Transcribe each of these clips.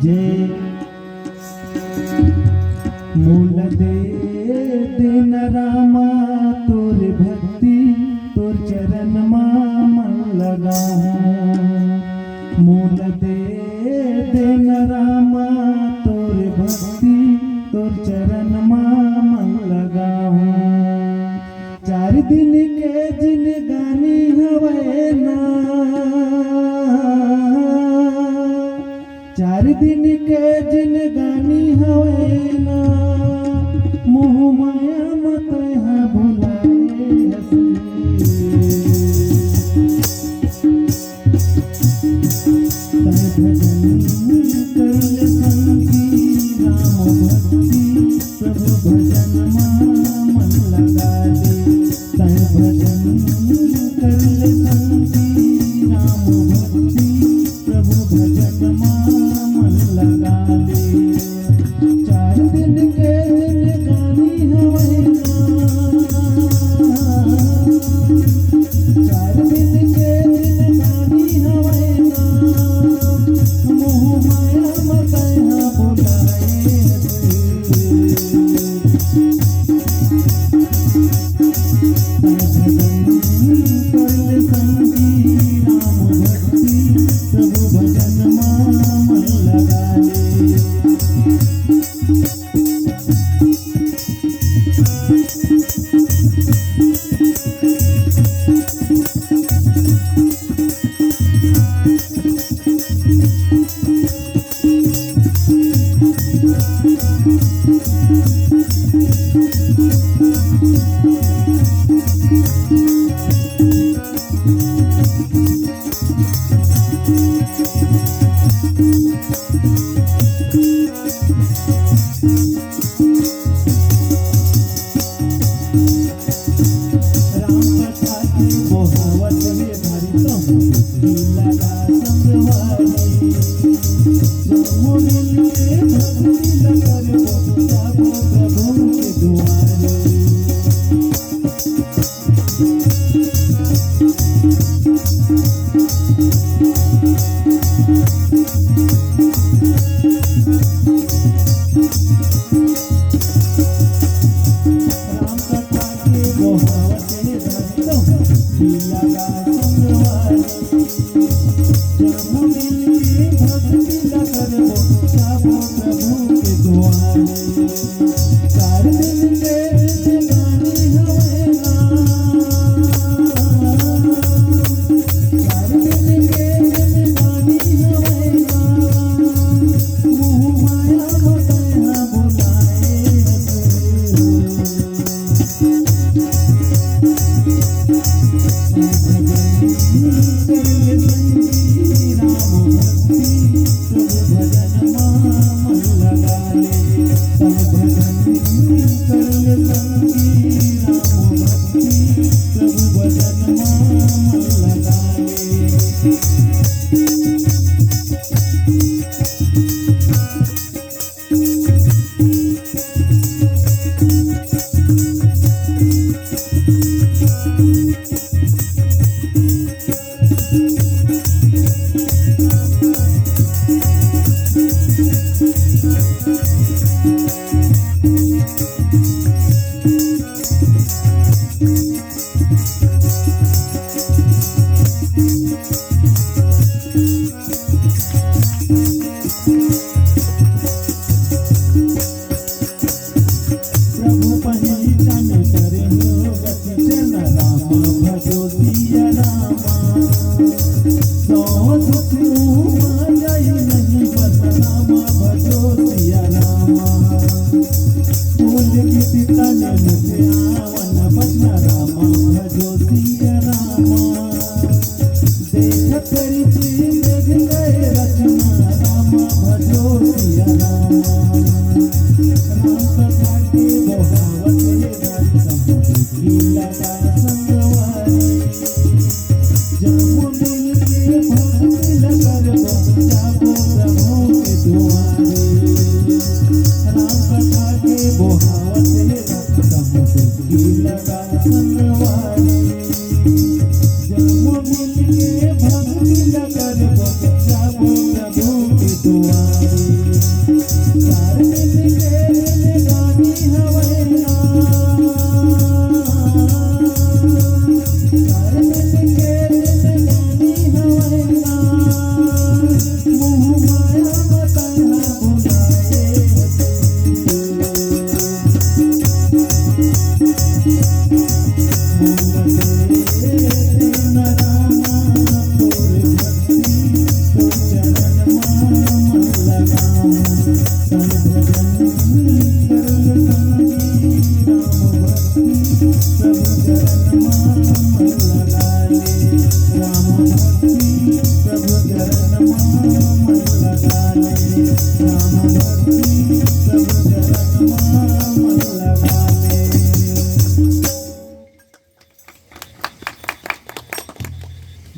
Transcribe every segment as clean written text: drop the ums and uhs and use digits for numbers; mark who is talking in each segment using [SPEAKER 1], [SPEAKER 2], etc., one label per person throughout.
[SPEAKER 1] जय। मूल दे दिन रामा तोर भक्ति तोर चरण मन लगा। मूल दे दिन रामा तोर भक्ति तोर चरण मन लगा। 4 दिन के जिनगानी हवे ना, 4 दिन के जिनगानी हवे ना। मोह माया मत यहाँ भुलाए हसी। तय भजन करले संगी राम भक्ति प्रभु भजन मन लगा दे। तय भजन करले संगी राम भक्ति प्रभु भजन मन लगा दे। 4 दिन के जिनगानी हवे ना, 4 दिन के जिनगानी हवे ना। मोह माया मत यहाँ भुलाए हसी। करले संगी राम भक्ति प्रभु भजन मन लगा दे।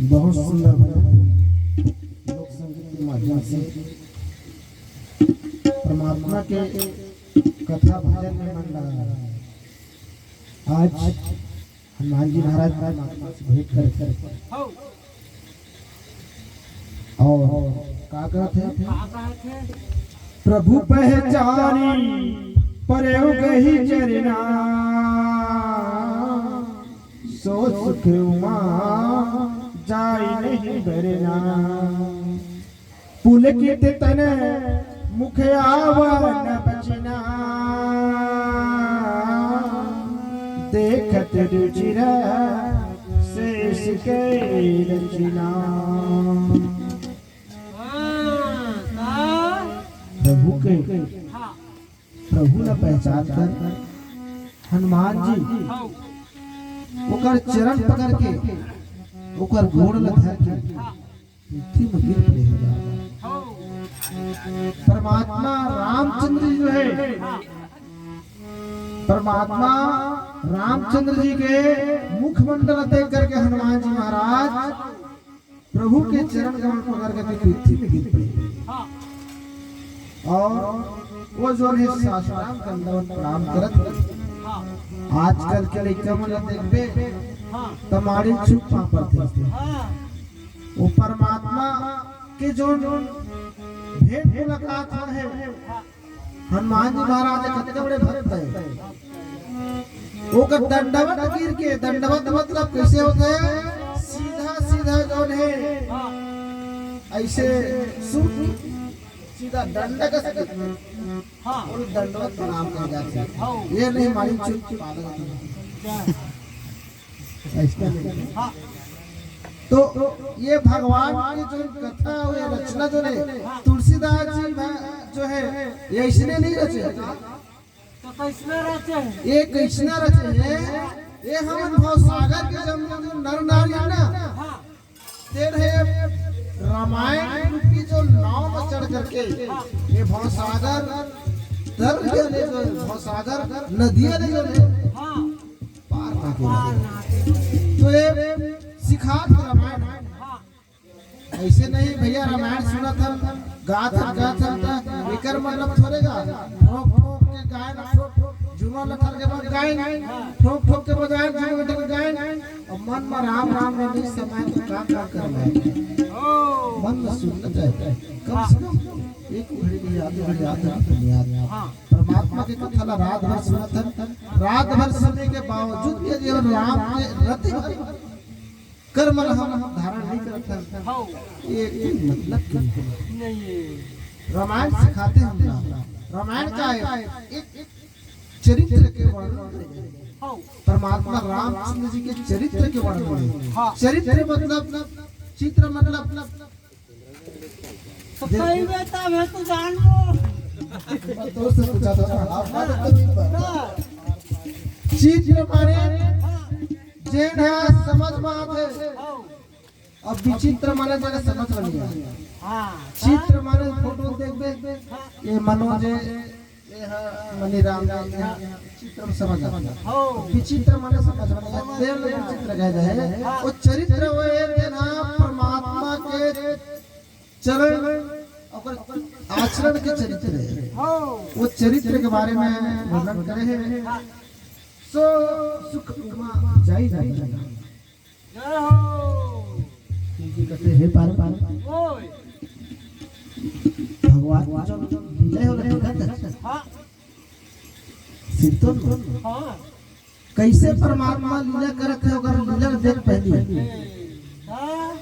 [SPEAKER 1] बहुत सुंदर भजन लोक संगीत के माध्यम से परमात्मा के कथा भजन में मन लगा रहा है। आज हनुमान जी महाराज परमात्मा से भेंट कर और का कहते हैं, प्रभु पहचानी परयो गही चरना सो सुख उमा जाई नहीं बरना पुलकित तन मुख आवन बचना देखत रुचिरा शेष के रचना। प्रभु न पहचान कर हनुमान जी ओकर चरण पकड़ के ओकर गोड़ लगा के पृथ्वी में गिर पड़ेगा। परमात्मा रामचंद्र जी जो है, परमात्मा रामचंद्र जी के मुखमंडल देख करके हनुमान जी महाराज प्रभु के चरण कमल पकड़ के पृथ्वी में गिर पड़े और वो जो है साष्टांग दंडवत प्रणाम करत। आजकल के लड़का मन देखबे तमाड़ी चुप पापड़ थे। वो परमात्मा के जो भेंट मुलाकात है हनुमान जी महाराज कितने बड़े भक्त है। वो का दंडवत गिर के, दंडवत मतलब कैसे होता है, सीधा सीधा जो है ऐसे सीधा दंड का और दंडवत प्रणाम कर जाते हैं। ये नहीं हमारी चुप ऐसा नहीं। तो ये भगवान की जो कथा और ये रचना जो है तुलसीदास जी जो है ये इसने नहीं रचे,
[SPEAKER 2] तो कैसने रचे?
[SPEAKER 1] ये कृष्णा रचे हैं। ये हम भव सागर के जब नर नारी है ना, देर है रामायण की जो नाव में चढ़ करके ये भव सागर दर ले जो भव सागर नदियां ले जो पार करके तो ये सिखात रामायण ऐसे नहीं भैया। रामायण सुना था गात एकर मतलब थोड़ेगा ठोक ठोक के गायन जुमा लथर के बाद गायन ठोक ठोक के बजाय जुमा लथर के गायन और मन में राम राम में नहीं समय तो का करना है। मन में सुनना चाहिए कम से कम एक घड़ी की याद परमात्मा की कथा रात भर सुना था। रात भर सुनने के बावजूद के जीवन राम के रति कर्म हम धारण नहीं करते। ये मतलब
[SPEAKER 2] नहीं,
[SPEAKER 1] रामायण सिखाते हैं। रामायण का एक चरित्र के वर्णन, परमात्मा रामचंद्र जी के चरित्र के वर्णन। चरित्र मतलब चित्र मतलब
[SPEAKER 2] तो कई बेटा मैं तो जान लो
[SPEAKER 1] दोस्त से पूछा था चित्र माने जेन है समझ बात है। अब विचित्र माने जगह समझ बनी है। चित्र माने फोटो देखबे ये मनोज ये मनीराम चित्र समझ आता है। विचित्र माने समझ बनी है। देव विचित्र कह जाए वो चरित्र वो है ना परमात्मा के चरण और आचरण के चरित्र है। वो चरित्र के बारे में वर्णन करे हैं। सो सुख उमा जाई जाई
[SPEAKER 2] जय हो
[SPEAKER 1] कहते हैं पार पार
[SPEAKER 2] ओए
[SPEAKER 1] भगवान भगवान जो लीला हो रही
[SPEAKER 2] हाँ
[SPEAKER 1] सिद्धो
[SPEAKER 2] हाँ
[SPEAKER 1] कैसे परमात्मा लीला करत है अगर लीला देख पहली
[SPEAKER 2] हाँ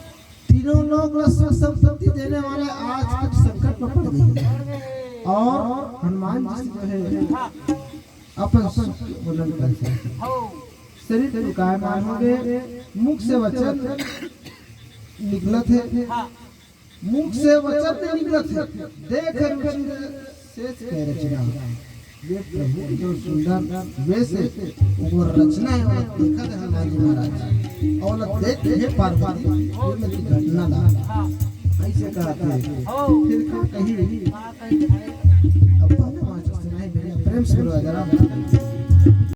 [SPEAKER 1] तीनों लोग सब संपत्ति देने वाले आज कुछ संकट में पड़ गए और हनुमान जी जो है अपन बुलंद करते शरीर के कायमान हो गए मुख से वचन निकलत है मुख से वचन नहीं निकलत है देख शेष कह रचना ये प्रभु की जो सुंदर वेश है वो रचना है और देखा है हनुमान जी महाराज और देख के पार्वती ये में की घटना ला ऐसे कहते हैं फिर कहीं अब प्रेम से बोलो जरा